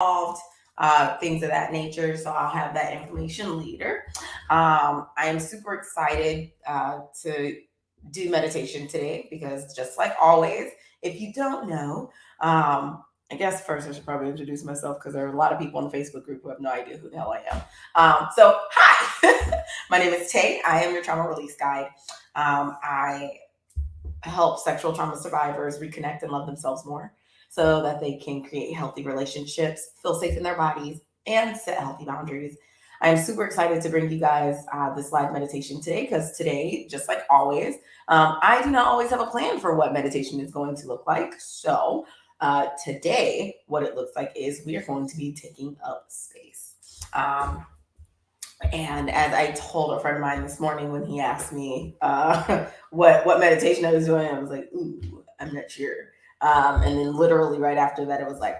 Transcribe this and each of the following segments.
involved, things of that nature. So I'll have that information later. I am super excited to do meditation today because just like always, if you don't know, I guess first I should probably introduce myself because there are a lot of people in the Facebook group who have no idea who the hell I am. So hi, my name is Tay. I am your trauma release guide. I help sexual trauma survivors reconnect and love themselves more so that they can create healthy relationships, feel safe in their bodies, and set healthy boundaries. I am super excited to bring you guys this live meditation today because today, just like always, I do not always have a plan for what meditation is going to look like. So, today, what it looks like is we are going to be taking up space. And as I told a friend of mine this morning when he asked me what meditation I was doing, I was like, "Ooh, I'm not sure." And then literally right after that, it was like,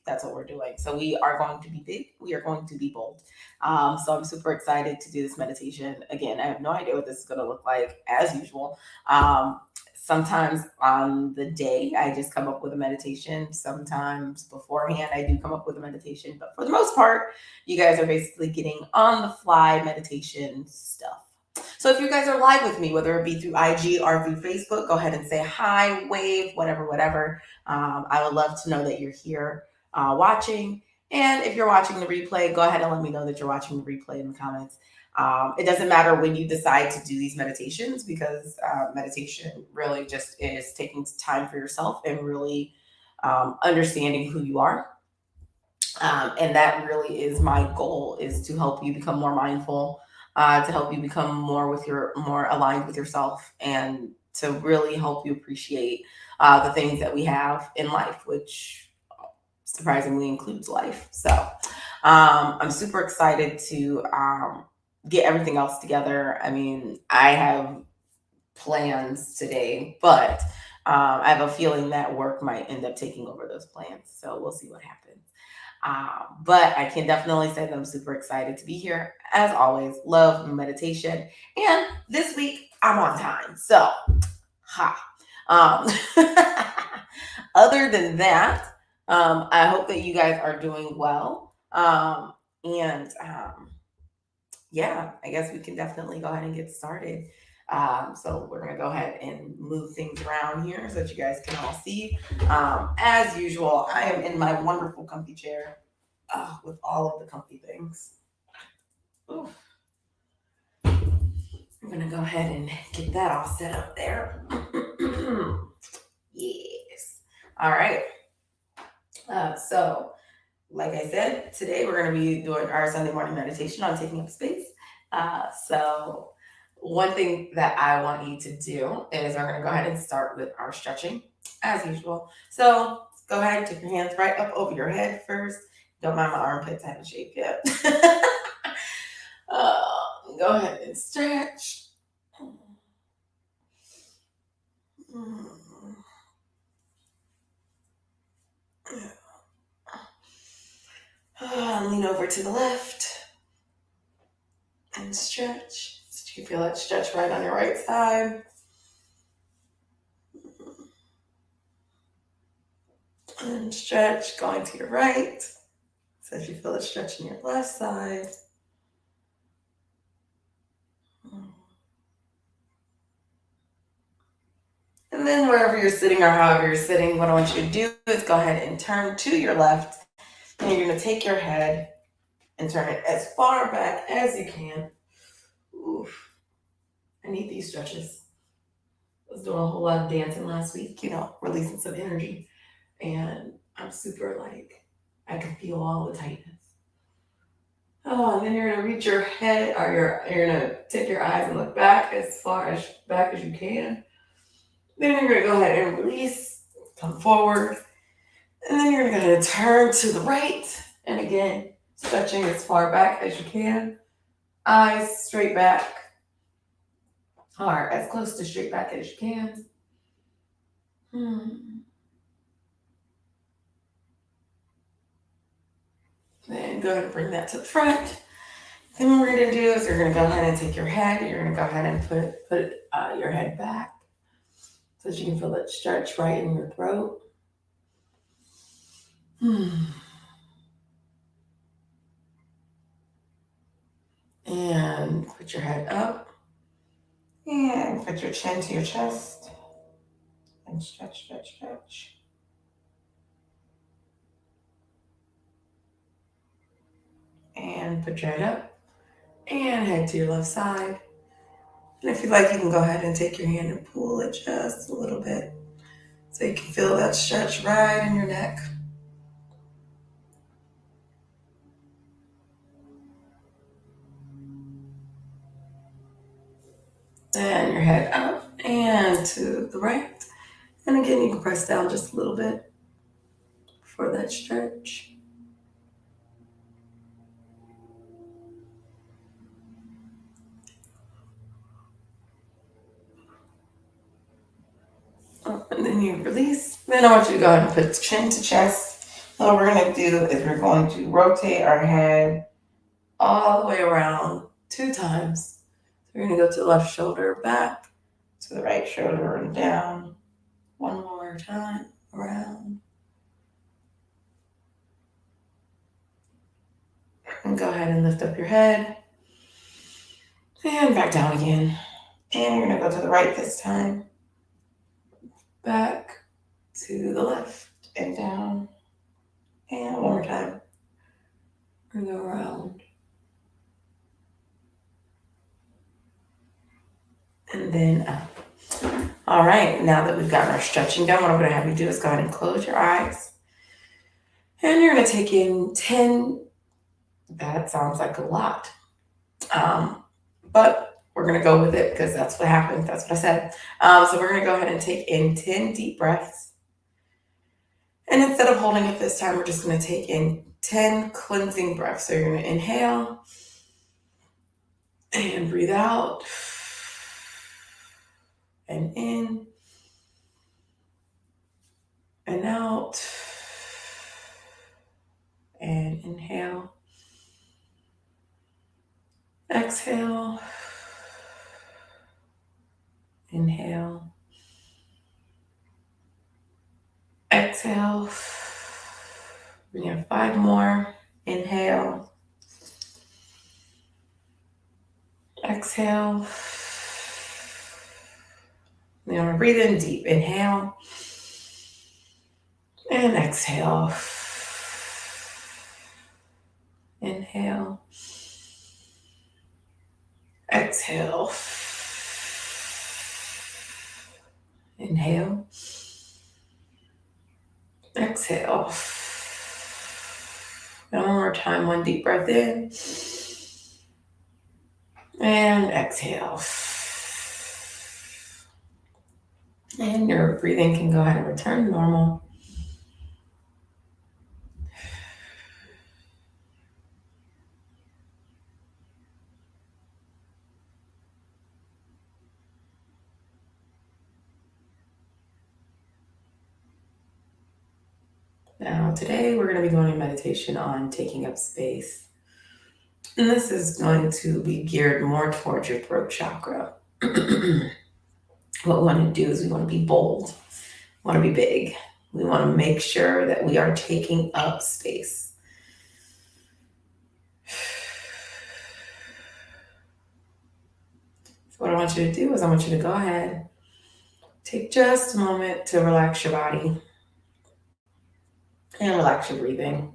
"That's what we're doing." So we are going to be big. We are going to be bold. So I'm super excited to do this meditation. Again, I have no idea what this is going to look like as usual. Sometimes on the day, I just come up with a meditation. Sometimes beforehand, I do come up with a meditation. But for the most part, you guys are basically getting on the fly meditation stuff. So if you guys are live with me, whether it be through IG or through Facebook, go ahead and say hi, wave, whatever, whatever. I would love to know that you're here watching. And if you're watching the replay, go ahead and let me know that you're watching the replay in the comments. It doesn't matter when you decide to do these meditations because meditation really just is taking time for yourself and really understanding who you are. And that really is my goal, is to help you become more mindful, to help you become more aligned with yourself, and to really help you appreciate the things that we have in life, which surprisingly includes life. So I'm super excited to get everything else together. I mean, I have plans today, but I have a feeling that work might end up taking over those plans. So we'll see what happens. But I can definitely say that I'm super excited to be here. As always, love meditation. And this week, I'm on time. So, ha. Other than that, I hope that you guys are doing well. And yeah, I guess we can definitely go ahead and get started. So we're gonna go ahead and move things around here so that you guys can all see. As usual, I am in my wonderful comfy chair with all of the comfy things. Ooh. I'm gonna go ahead and get that all set up there. Yes. All right. So, like I said, today we're going to be doing our Sunday morning meditation on taking up space. So, one thing that I want you to do is we're going to go ahead and start with our stretching as usual. So, go ahead and take your hands right up over your head first. Don't mind my armpits, I haven't shaved yet. uh, Go ahead and stretch. Lean over to the left and stretch. So you can feel that stretch right on your right side. And stretch going to your right. So as you feel the stretch on your left side. And then wherever you're sitting or however you're sitting, what I want you to do is go ahead and turn to your left. And you're going to take your head and turn it as far back as you can. Oof. I need these stretches. I was doing a whole lot of dancing last week, releasing some energy. And I'm super I can feel all the tightness. Oh, and then you're gonna reach your head, or you're gonna take your eyes and look back as far as back as you can. Then you're gonna go ahead and release, come forward, and then you're gonna turn to the right, and again, stretching as far back as you can. Eyes straight back, or as close to straight back as you can. Then go ahead and bring that to the front. Then what we're going to do is you're going to go ahead and take your head. You're going to go ahead and put your head back so that you can feel that stretch right in your throat. Put your head up and put your chin to your chest and stretch, stretch, stretch. And put your head up and head to your left side. And if you like, you can go ahead and take your hand and pull it just a little bit so you can feel that stretch right in your neck. And your head up and to the right. And again, you can press down just a little bit for that stretch. And then you release. Then I want you to go ahead and put chin to chest. What we're going to do is we're going to rotate our head all the way around 2 times. So we're going to go to the left shoulder, back to the right shoulder, and down. 1 more time, around. And go ahead and lift up your head. And back down again. And you're going to go to the right this time. Back to the left and down. And 1 more time. We're going to go around. And then up. All right, now that we've gotten our stretching done, what I'm going to have you do is go ahead and close your eyes. And you're going to take in 10. That sounds like a lot. But we're going to go with it because that's what happened. That's what I said. So we're going to go ahead and take in 10 deep breaths. And instead of holding it this time, we're just going to take in 10 cleansing breaths. So you're going to inhale and breathe out and in and out and inhale. Exhale. Inhale. Exhale. We have 5 more. Inhale. Exhale. We're going to breathe in deep. Inhale. And exhale. Inhale. Exhale. Inhale. Exhale. And 1 more time, 1 deep breath in. And exhale. And your breathing can go ahead and return to normal. Now, today we're going to be doing a meditation on taking up space. And this is going to be geared more towards your throat chakra. What we want to do is we want to be bold. We want to be big. We want to make sure that we are taking up space. So what I want you to do is I want you to go ahead, take just a moment to relax your body and relax your breathing.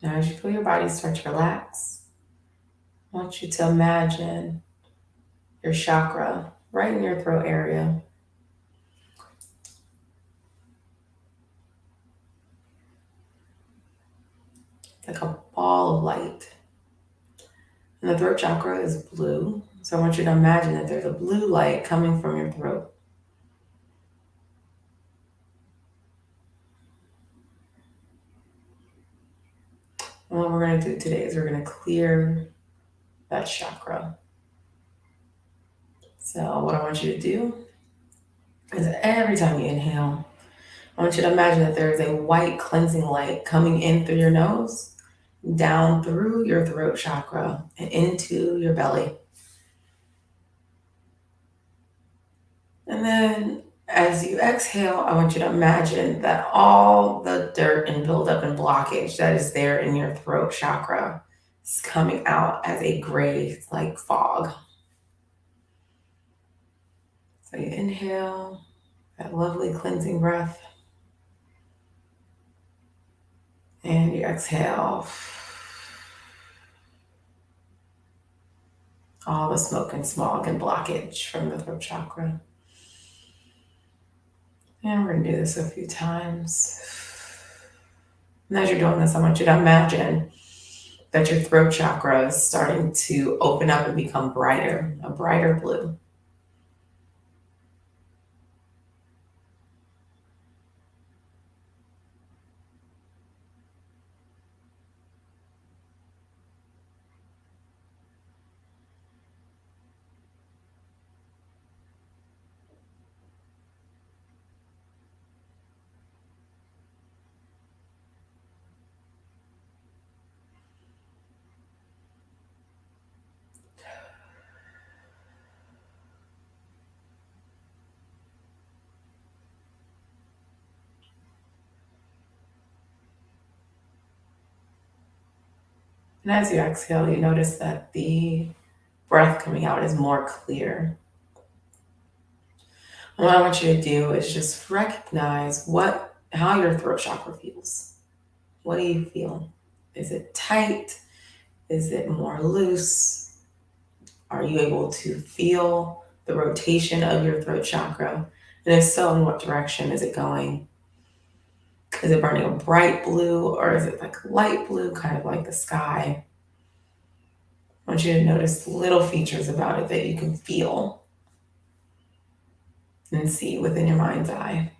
Now, as you feel your body start to relax, I want you to imagine your chakra right in your throat area. It's like a ball of light. And the throat chakra is blue. So I want you to imagine that there's a blue light coming from your throat. And what we're going to do today is we're going to clear that chakra. So, what I want you to do is every time you inhale, I want you to imagine that there is a white cleansing light coming in through your nose, down through your throat chakra, and into your belly. And then as you exhale, I want you to imagine that all the dirt and buildup and blockage that is there in your throat chakra is coming out as a gray, like fog. So you inhale that lovely cleansing breath, and you exhale all the smoke and smog and blockage from the throat chakra. And we're going to do this a few times. And as you're doing this, I want you to imagine that your throat chakra is starting to open up and become brighter, a brighter blue. And as you exhale, you notice that the breath coming out is more clear. And what I want you to do is just recognize how your throat chakra feels. What do you feel? Is it tight? Is it more loose? Are you able to feel the rotation of your throat chakra? And if so, in what direction is it going? Is it burning a bright blue, or is it like light blue, kind of like the sky? I want you to notice little features about it that you can feel and see within your mind's eye.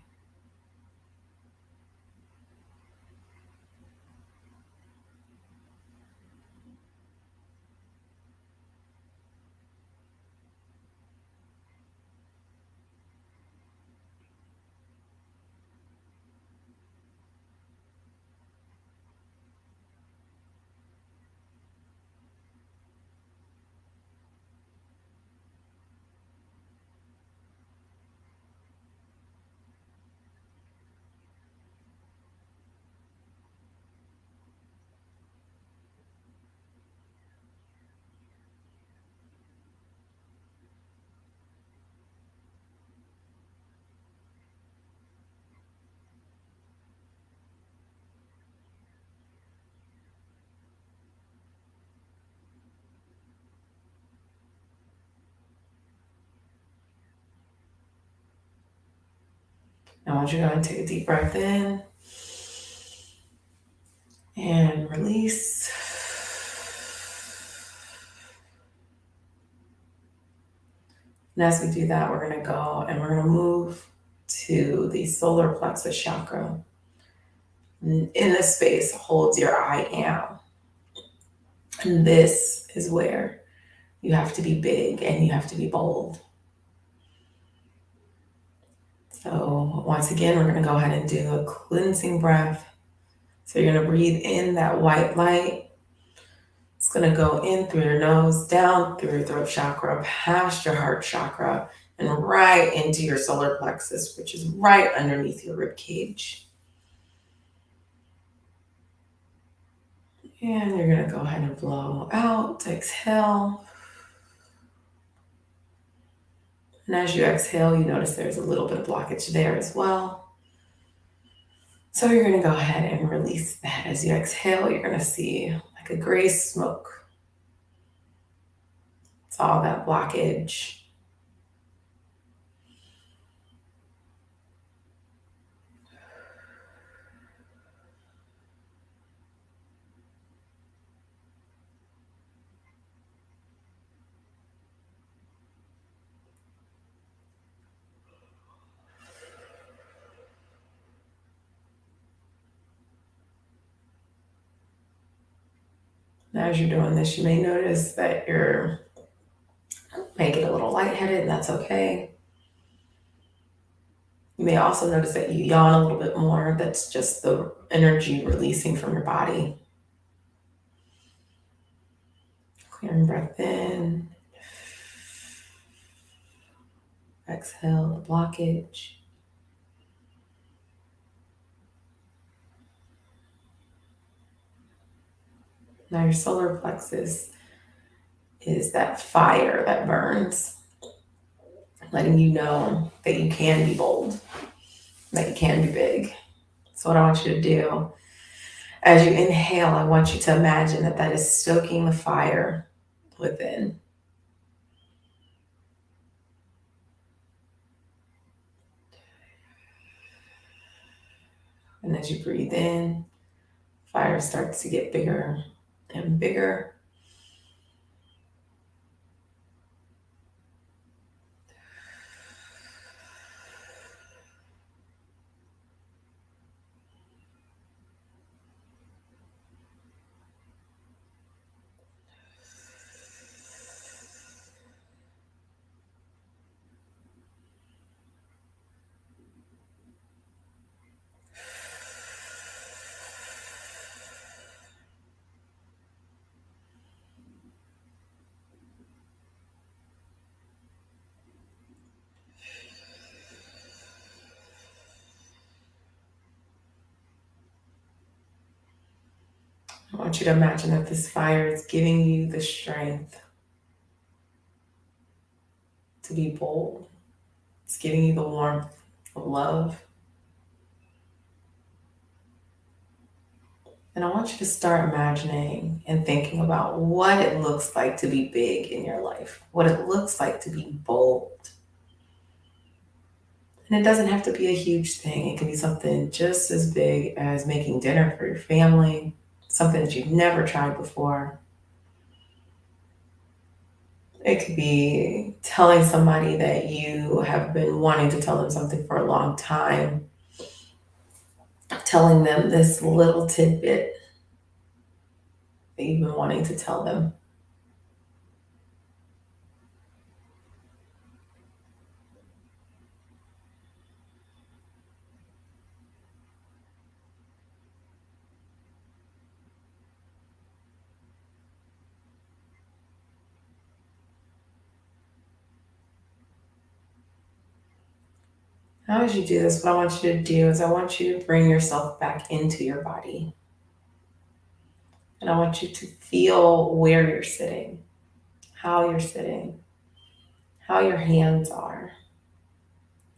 I want you to go and take a deep breath in and release. And as we do that, we're going to go and we're going to move to the solar plexus chakra. In this space holds your I am. And this is where you have to be big and you have to be bold. So once again, we're going to go ahead and do a cleansing breath. So you're going to breathe in that white light. It's going to go in through your nose, down through your throat chakra, past your heart chakra, and right into your solar plexus, which is right underneath your rib cage. And you're going to go ahead and blow out, exhale. And as you exhale, you notice there's a little bit of blockage there as well. So you're going to go ahead and release that. As you exhale, you're going to see like a gray smoke. It's all that blockage. Now, as you're doing this, you may notice that your May get a little lightheaded, and that's okay. You may also notice that you yawn a little bit more. That's just the energy releasing from your body. Clearing breath in. Exhale the blockage. Now your solar plexus is that fire that burns, letting you know that you can be bold, that you can be big. So what I want you to do, as you inhale, I want you to imagine that that is stoking the fire within. And as you breathe in, fire starts to get bigger and bigger. I want you to imagine that this fire is giving you the strength to be bold. It's giving you the warmth of love. And I want you to start imagining and thinking about what it looks like to be big in your life, what it looks like to be bold. And it doesn't have to be a huge thing. It can be something just as big as making dinner for your family, something that you've never tried before. It could be telling somebody that you have been wanting to tell them something for a long time, telling them this little tidbit that you've been wanting to tell them. Now, as you do this, what I want you to do is I want you to bring yourself back into your body. And I want you to feel where you're sitting, how you're sitting, how your hands are,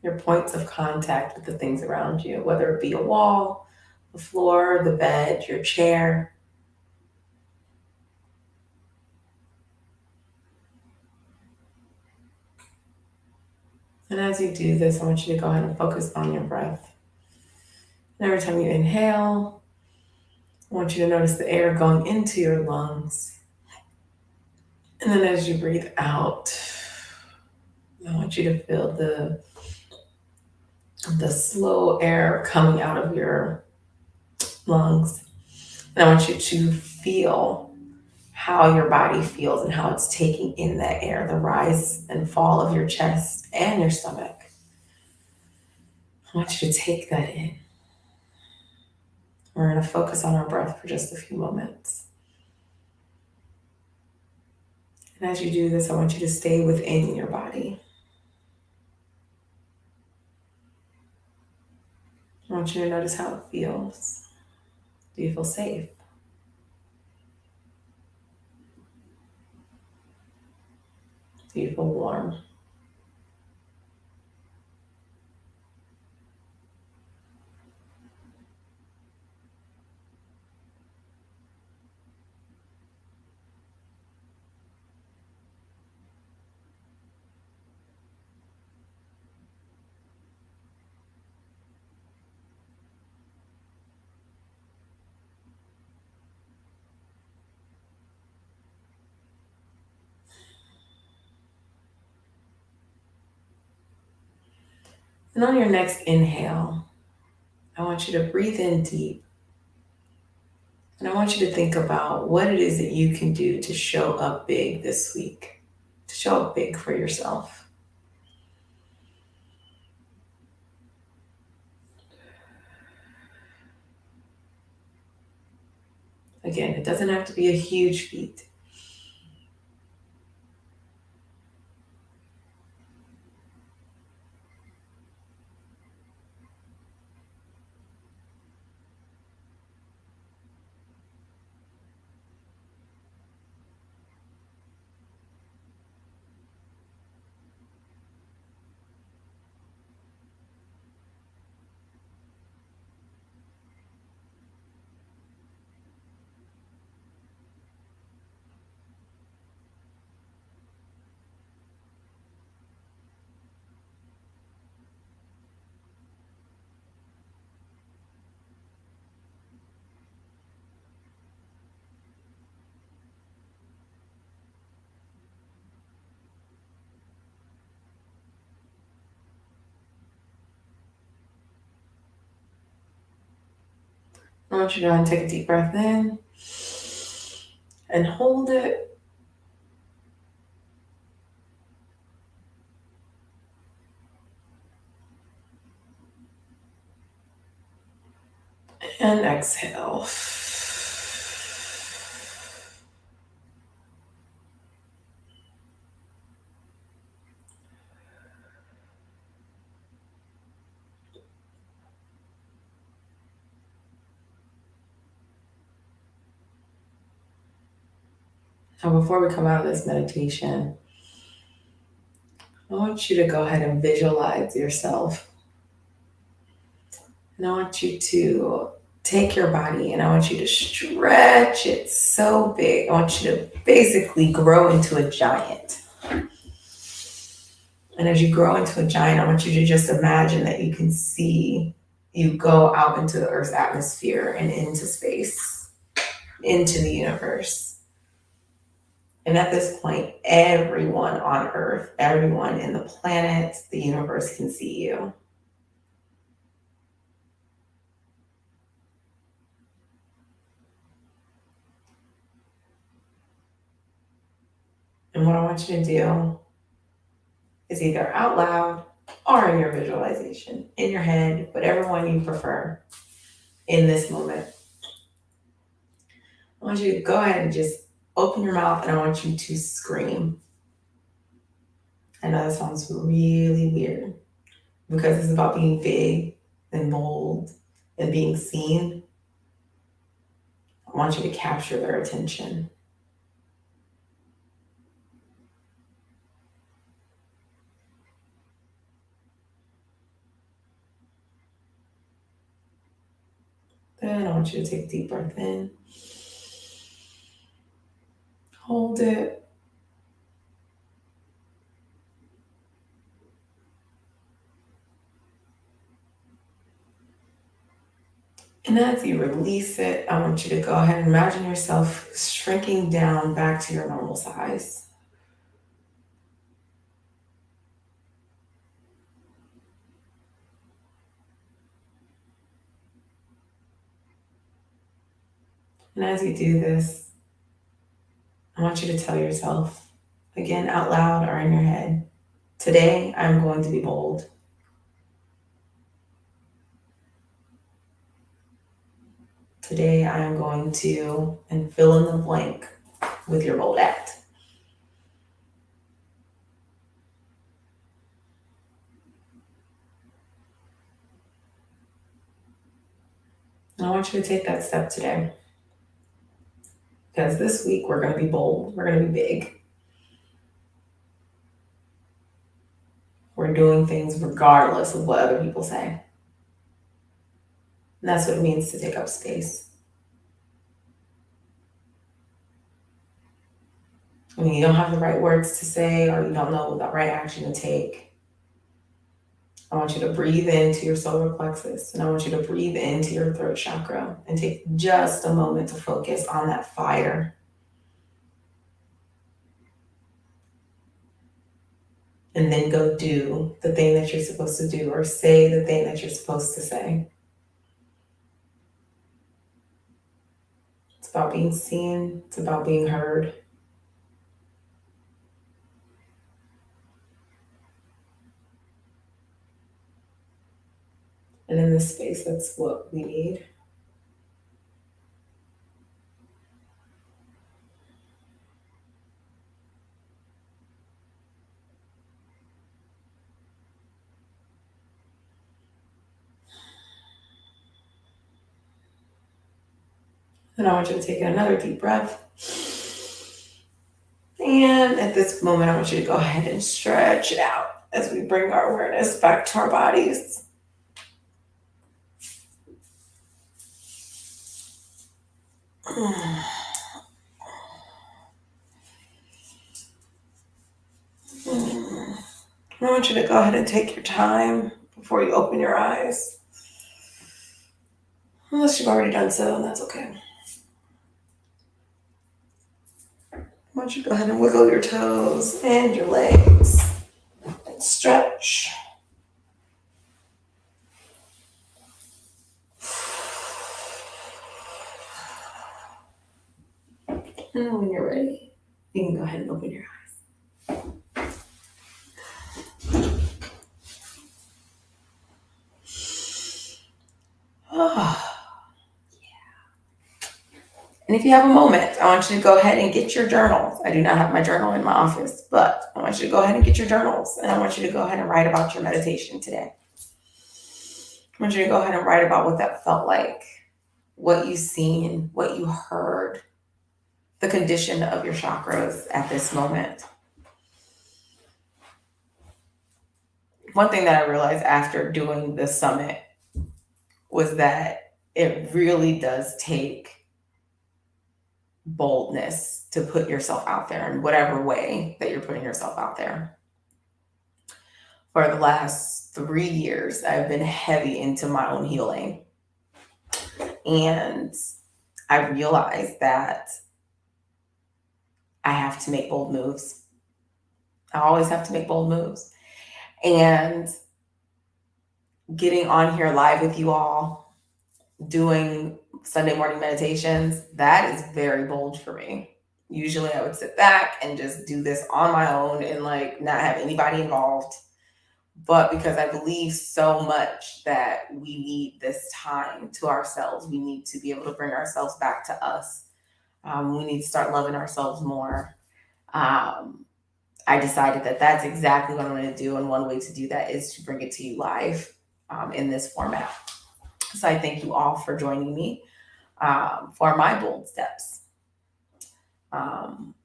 your points of contact with the things around you, whether it be a wall, the floor, the bed, your chair. And as you do this, I want you to go ahead and focus on your breath. And every time you inhale, I want you to notice the air going into your lungs. And then as you breathe out, I want you to feel the slow air coming out of your lungs. And I want you to feel how your body feels and how it's taking in that air, the rise and fall of your chest and your stomach. I want you to take that in. We're going to focus on our breath for just a few moments. And as you do this, I want you to stay within your body. I want you to notice how it feels. Do you feel safe? Do you feel warm? And on your next inhale, I want you to breathe in deep. And I want you to think about what it is that you can do to show up big this week, to Show up big for yourself. Again, it doesn't have to be a huge feat. I want you to go ahead and take a deep breath in and hold it. And exhale. Now, before we come out of this meditation, I want you to go ahead and visualize yourself. And I want you to take your body and I want you to stretch it so big. I want you to basically grow into a giant. And as you grow into a giant, I want you to just imagine that you can see you go out into the Earth's atmosphere and into space, into the universe. And at this point, everyone on Earth, everyone in the planet, the universe can see you. And what I want you to do is either out loud or in your visualization, in your head, whatever one you prefer in this moment. I want you to go ahead and just open your mouth and I want you to scream. I know that sounds really weird because it's about being big and bold and being seen. I want you to capture their attention. Then I want you to take a deep breath in. Hold it. And as you release it, I want you to go ahead and imagine yourself shrinking down back to your normal size. And as you do this, I want you to tell yourself, again out loud or in your head, today I'm going to be bold. Today I am going to, and fill in the blank with your bold act. And I want you to take that step today. Because this week we're going to be bold, we're going to be big. We're doing things regardless of what other people say. And that's what it means to take up space. When you don't have the right words to say or you don't know the right action to take, I want you to breathe into your solar plexus and I want you to breathe into your throat chakra and take just a moment to focus on that fire. And then go do the thing that you're supposed to do or say the thing that you're supposed to say. It's about being seen. It's about being heard. And in this space, that's what we need. And I want you to take another deep breath. And at this moment, I want you to go ahead and stretch it out as we bring our awareness back to our bodies. I want you to go ahead and take your time before you open your eyes. Unless you've already done so, and that's okay. I want you to go ahead and wiggle your toes and your legs and stretch. And when you're ready, you can go ahead and open your eyes. Oh, yeah. And if you have a moment, I want you to go ahead and get your journals. I do not have my journal in my office, but I want you to go ahead and get your journals. And I want you to go ahead and write about your meditation today. I want you to go ahead and write about what that felt like, what you seen, what you heard, the condition of your chakras at this moment. One thing that I realized after doing the summit was that it really does take boldness to put yourself out there in whatever way that you're putting yourself out there. For the last 3 years, I've been heavy into my own healing. And I realized that I have to make bold moves. I always have to make bold moves. And getting on here live with you all, doing Sunday morning meditations, that is very bold for me. Usually I would sit back and just do this on my own and like not have anybody involved. But because I believe so much that we need this time to ourselves, we need to be able to bring ourselves back to us. We need to start loving ourselves more. I decided that that's exactly what I'm going to do. And one way to do that is to bring it to you live in this format. So I thank you all for joining me for my bold steps.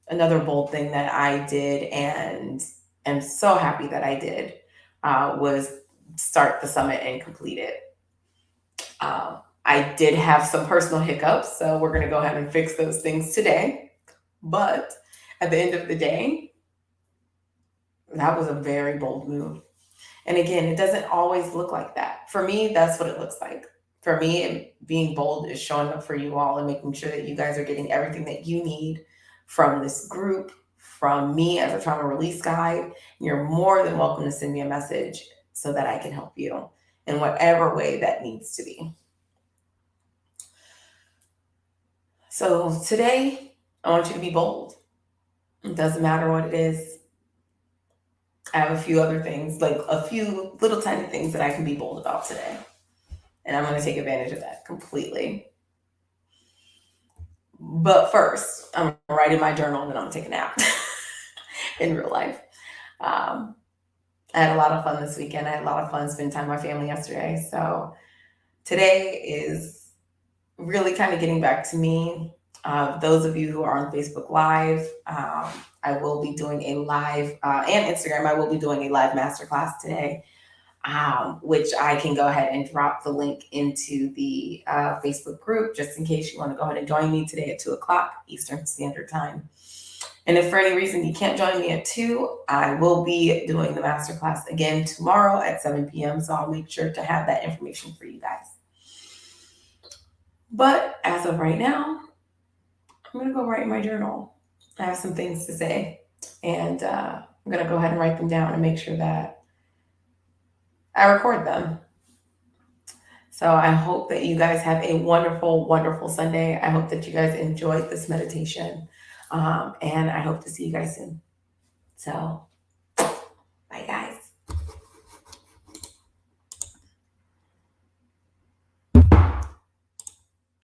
Another bold thing that I did and am so happy that I did was start the summit and complete it. I did have some personal hiccups, so we're going to go ahead and fix those things today. But at the end of the day, that was a very bold move. And again, it doesn't always look like that. For me, that's what it looks like. For me, being bold is showing up for you all and making sure that you guys are getting everything that you need from this group, from me as a trauma release guide. You're more than welcome to send me a message so that I can help you in whatever way that needs to be. So today, I want you to be bold. It doesn't matter what it is. I have a few other things, like a few little tiny things that I can be bold about today. And I'm going to take advantage of that completely. But first, I'm going to write in my journal and then I'm going to take a nap in real life. I had a lot of fun this weekend. I had a lot of fun spending time with my family yesterday. So today is really kind of getting back to me. Those of you who are on Facebook Live, I will be doing a live, and Instagram, I will be doing a live masterclass today, which I can go ahead and drop the link into the Facebook group just in case you want to go ahead and join me today at 2:00 Eastern Standard Time. And if for any reason you can't join me at 2, I will be doing the masterclass again tomorrow at 7 p.m. So I'll make sure to have that information for you guys. But as of right now, I'm going to go write in my journal. I have some things to say, and I'm going to go ahead and write them down and make sure that I record them. So I hope that you guys have a wonderful, wonderful Sunday. I hope that you guys enjoyed this meditation, and I hope to see you guys soon. So